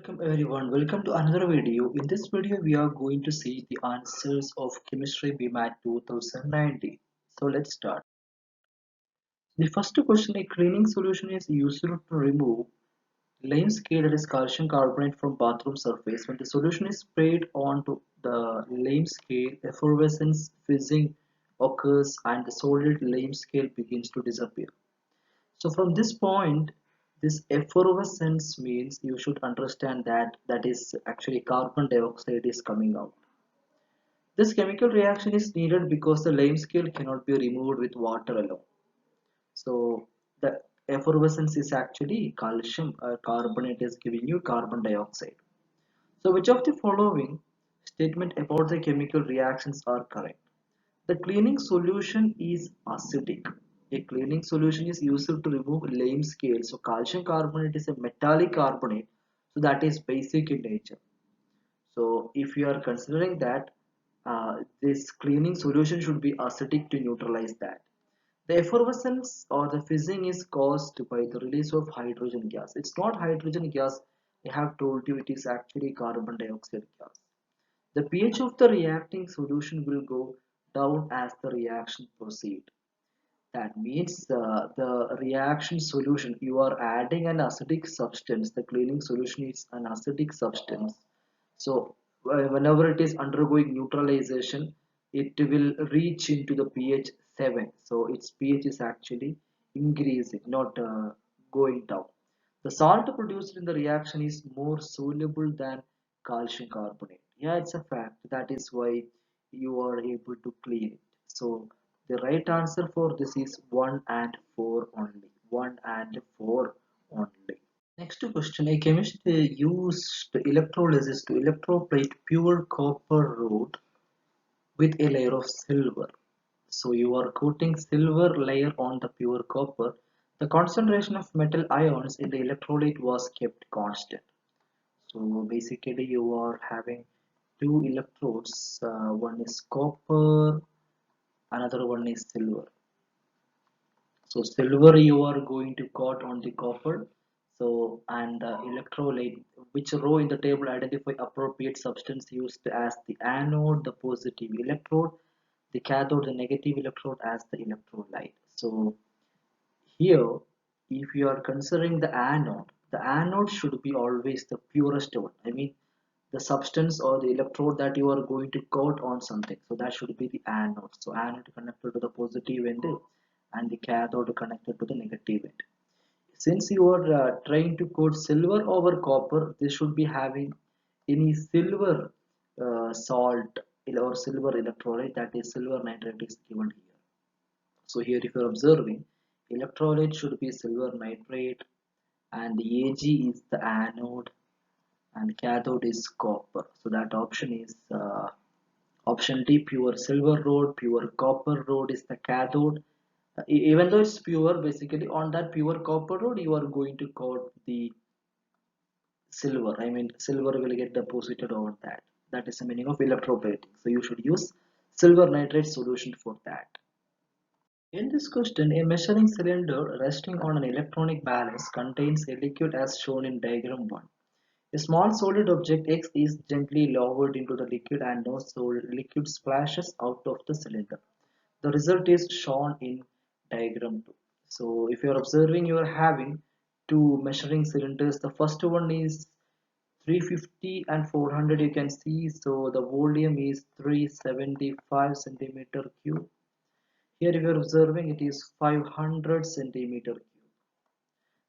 Welcome everyone, welcome to another video. In this video, we are going to see the answers of Chemistry BMAT 2019. So let's start. The first question, a cleaning solution is used to remove lime scale, that is calcium carbonate, from bathroom surface. When the solution is sprayed onto the lime scale, effervescence, fizzing occurs and the solid lime scale begins to disappear. So from this point, this effervescence means you should understand that that is actually carbon dioxide is coming out. This chemical reaction is needed because the lime scale cannot be removed with water alone. So the effervescence is actually calcium carbonate is giving you carbon dioxide. So which of the following statement about the chemical reactions are correct? The cleaning solution is acidic. A cleaning solution is used to remove lime scale. So calcium carbonate is a metallic carbonate. So that is basic in nature. So if you are considering that this cleaning solution should be acidic to neutralize that. The effervescence or the fizzing is caused by the release of hydrogen gas. It's not hydrogen gas. I have told you it is actually carbon dioxide gas. The pH of the reacting solution will go down as the reaction proceeds. That means the reaction solution, you are adding an acidic substance. The cleaning solution is an acidic substance. So whenever it is undergoing neutralization, it will reach into the pH 7. So its pH is actually increasing, not going down. The salt produced in the reaction is more soluble than calcium carbonate. Yeah, it's a fact. That is why you are able to clean it. So the right answer for this is 1 and 4 only. 1 and 4 only. Next question. A chemist used electrolysis to electroplate pure copper rod with a layer of silver. So you are coating silver layer on the pure copper. The concentration of metal ions in the electrolyte was kept constant. So basically you are having two electrodes. One is copper, another one is silver. So silver you are going to coat on the copper. So and the electrolyte, which row in the table identify appropriate substance used as the anode, the positive electrode, the cathode, the negative electrode as the electrolyte. So here, if you are considering the anode should be always the purest one. I mean, the substance or the electrode that you are going to coat on something. So that should be the anode. So anode connected to the positive end and the cathode connected to the negative end. Since you are trying to coat silver over copper, this should be having any silver salt or silver electrolyte, that is silver nitrate is given here. So here if you are observing, electrolyte should be silver nitrate and the Ag is the anode and cathode is copper. So that option is option D, pure silver rod, pure copper rod is the cathode. Even though it's pure, basically on that pure copper rod you are going to coat the silver. I mean silver will get deposited over that. That is the meaning of electroplating. So you should use silver nitrate solution for that. In this question, a measuring cylinder resting on an electronic balance contains a liquid as shown in diagram 1. A small solid object X is gently lowered into the liquid and no solid liquid splashes out of the cylinder. The result is shown in diagram 2. So if you are observing, you are having two measuring cylinders. The first one is 350 and 400, you can see. So the volume is 375 centimeter cube. Here if you are observing, it is 500 centimeter cube.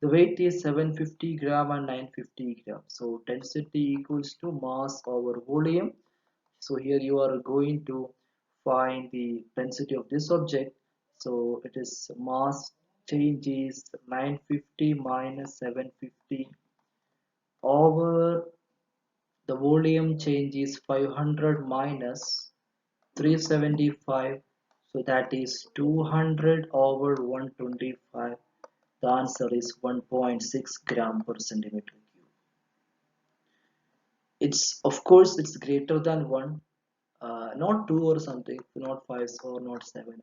The weight is 750 gram and 950 gram. So density equals to mass over volume. So here you are going to find the density of this object. So it is mass change is 950 minus 750 over the volume change is 500 minus 375. So that is 200 over 125. The answer is 1.6 gram per centimeter cube. It's of course it's greater than 1, not 2 or something, not 5 or not 7 or something,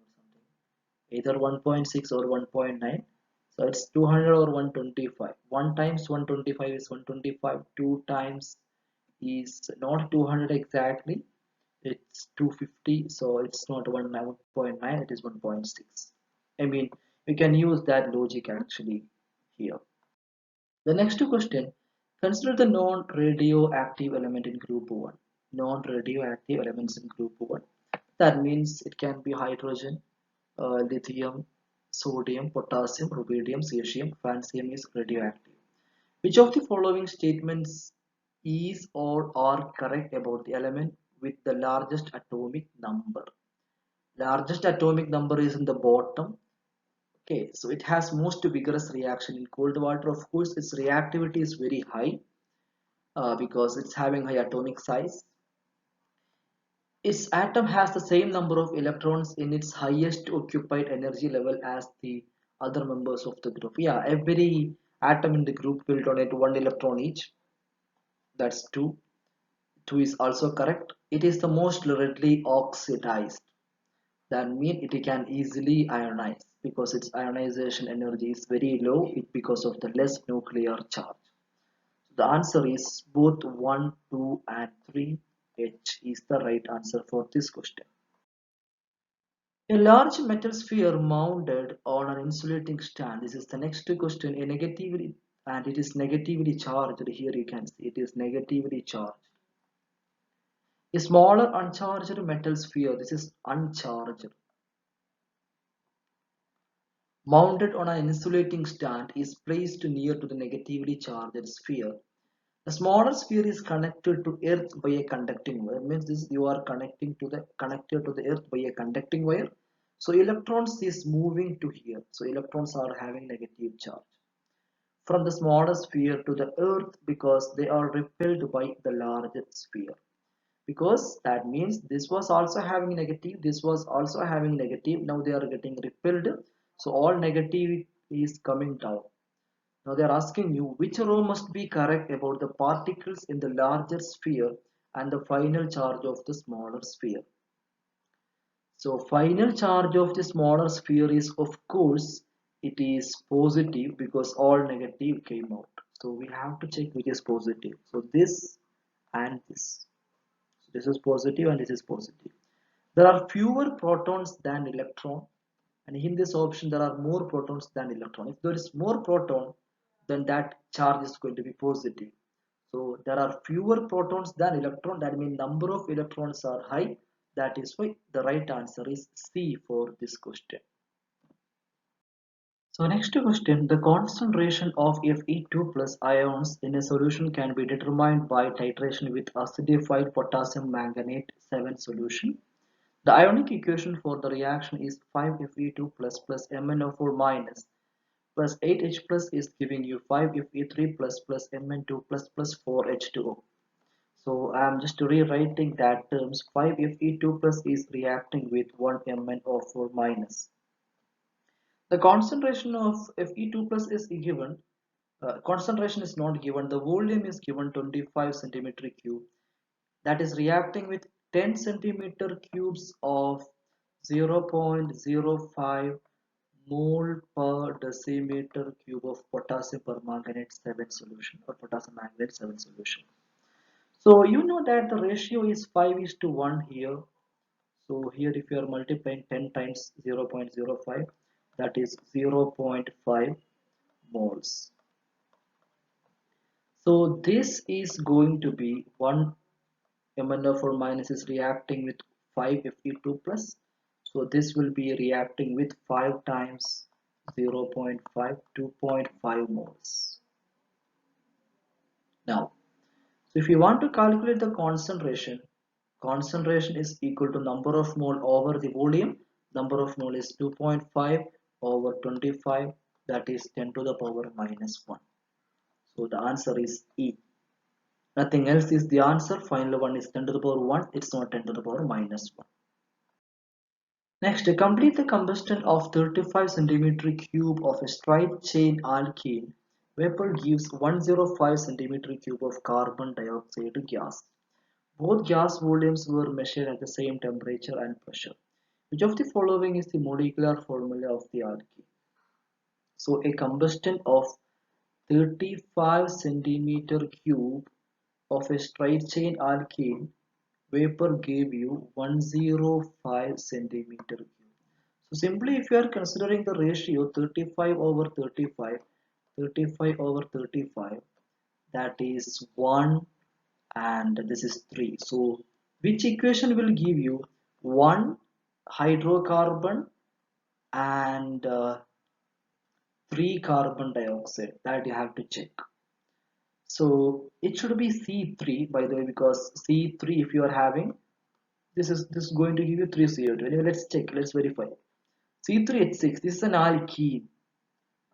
either 1.6 or 1.9. So it's 200 or 125. 1 times 125 is 125. 2 times is not 200 exactly. It's 250. So it's not 1.9, it is 1.6. I mean, you can use that logic actually here. The next question, consider the non-radioactive element in group 1. Non-radioactive elements in group 1. That means it can be hydrogen, lithium, sodium, potassium, rubidium, cesium, francium is radioactive. Which of the following statements is or are correct about the element with the largest atomic number? Largest atomic number is in the bottom. Okay, so it has most vigorous reaction in cold water. Of course, its reactivity is very high because it's having high atomic size. Its atom has the same number of electrons in its highest occupied energy level as the other members of the group. Yeah, every atom in the group will donate one electron each. That's 2. 2 is also correct. It is the most readily oxidized. That means it can easily ionize because its ionization energy is very low because of the less nuclear charge. The answer is both 1, 2 and 3. H is the right answer for this question. A large metal sphere mounted on an insulating stand. This is the next question. A negatively and it is negatively charged. Here you can see it is negatively charged. A smaller uncharged metal sphere. This is uncharged. Mounted on an insulating stand is placed near to the negatively charged sphere. The smaller sphere is connected to Earth by a conducting wire. Means this you are connected to the Earth by a conducting wire. So electrons is moving to here. So electrons are having negative charge from the smaller sphere to the Earth because they are repelled by the larger sphere. Because that means this was also having negative, this was also having negative. Now they are getting repelled. So all negative is coming down. Now they are asking you which row must be correct about the particles in the larger sphere and the final charge of the smaller sphere. So final charge of the smaller sphere is of course it is positive because all negative came out. So we have to check which is positive. So this and this. So this is positive and this is positive. There are fewer protons than electron, and in this option there are more protons than electron. If there is more proton, then that charge is going to be positive. So there are fewer protons than electron. That means number of electrons are high. That is why the right answer is C for this question. So next question, the concentration of Fe2 plus ions in a solution can be determined by titration with acidified potassium manganate 7 solution. The ionic equation for the reaction is 5Fe2 plus MnO4 minus plus 8H plus is giving you 5Fe3 plus Mn2 plus 4H2O. So I am just rewriting that terms. 5Fe2 plus is reacting with 1 MnO4 minus. The concentration of Fe2 plus is given. Concentration is not given. The volume is given 25 centimeter cube. That is reacting with 10 centimeter cubes of 0.05 mole per decimeter cube of potassium permanganate 7 solution or potassium manganate 7 solution. So you know that the ratio is 5 is to 1 here. So here if you are multiplying 10 times 0.05, that is 0.5 moles. So this is going to be 1 MnO4 minus is reacting with 5 Fe2 plus. So this will be reacting with 5 times 0.5, 2.5 moles. Now, so if you want to calculate the concentration, concentration is equal to number of mole over the volume. Number of mole is 2.5 over 25, that is 10 to the power minus 1. So the answer is E. Nothing else is the answer. Final one is 10 to the power 1. It's not 10 to the power minus 1. Next, complete the combustion of 35 centimeter cube of a straight chain alkene. Vapor gives 105 centimeter cube of carbon dioxide gas. Both gas volumes were measured at the same temperature and pressure. Which of the following is the molecular formula of the alkene? So a combustion of 35 centimeter cube of a straight chain alkene vapor gave you 105 centimeter cube. So simply if you are considering the ratio 35 over 35, 35 over 35, that is 1 and this is 3. So which equation will give you 1 hydrocarbon and 3 carbon dioxide? That you have to check. So it should be C3 by the way, because C3 if you are having this is going to give you 3 CO2. Anyway, let's check, let's verify. C3H6, this is an alkene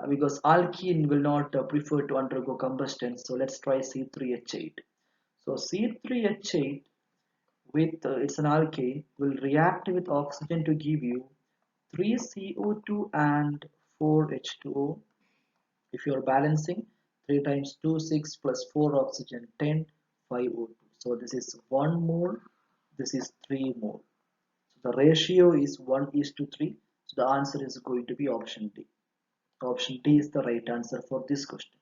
because alkene will not prefer to undergo combustion. So let's try C3H8. So C3H8 with it's an alkane will react with oxygen to give you 3 CO2 and 4 H2O. If you are balancing 3 times 2 6 plus 4 oxygen 10 5 O2. So this is 1 mole, this is 3 mole. So the ratio is 1 is to 3. So the answer is going to be option D. Option D is the right answer for this question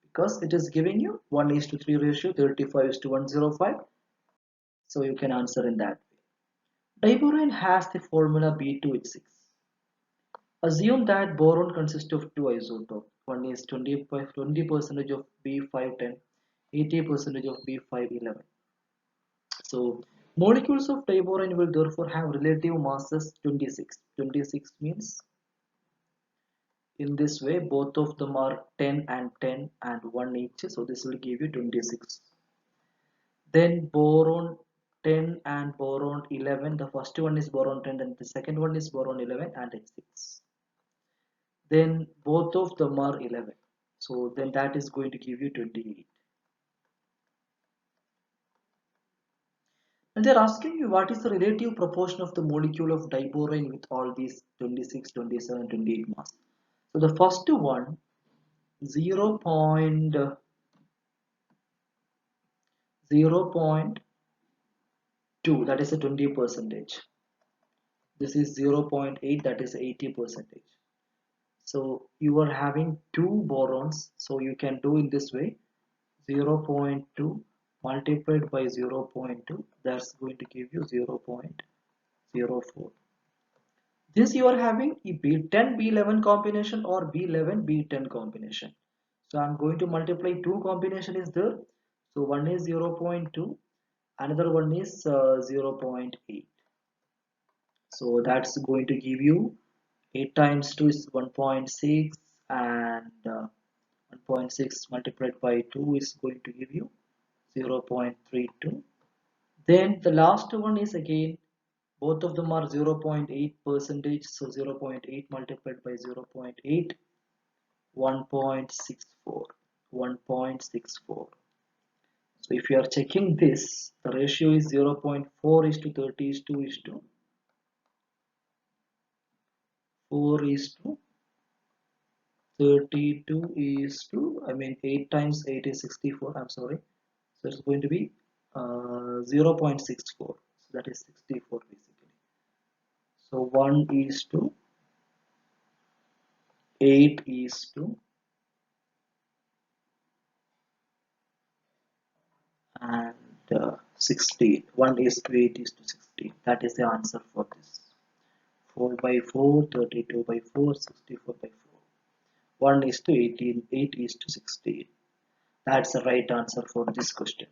because it is giving you 1 is to 3 ratio, 35 is to 105. So you can answer in that way. Diboron has the formula B2H6. Assume that boron consists of two isotopes. One is 20% of B510, 80% of B511. So molecules of diboron will therefore have relative masses 26. 26 means in this way both of them are 10 and 10 and 1 each. So this will give you 26. Then boron 10 and boron 11. The first one is boron 10 and the second one is boron 11 and H6. Then both of them are 11. So then that is going to give you 28. And they're asking you what is the relative proportion of the molecule of diboron with all these 26, 27, 28 mass. So the first one 0.2, that is a 20 percentage. This is 0.8, that is 80 percentage. So you are having two borons, so you can do in this way 0.2 multiplied by 0.2, that's going to give you 0.04. This you are having a B10 B11 combination or B11 B10 combination. So I'm going to multiply two combination is there. So one is 0.2, another one is 0.8. So that's going to give you 8 times 2 is 1.6 and 1.6 multiplied by 2 is going to give you 0.32. Then the last one is again both of them are 0.8 percentage, so 0.8 multiplied by 0.8 1.64. 1.64. So if you are checking this, the ratio is 0.4 is to 30 is to 4 is to 32 is to, I mean 8 times 8 is 64, I'm sorry. So it's going to be 0.64. So that is 64 basically. So 1 is to 8 is to and 16. 1 is to 8 is to 16. That is the answer for this. 4 by 4, 32 by 4, 64 by 4. 1 is to 18, 8 is to 16. That's the right answer for this question.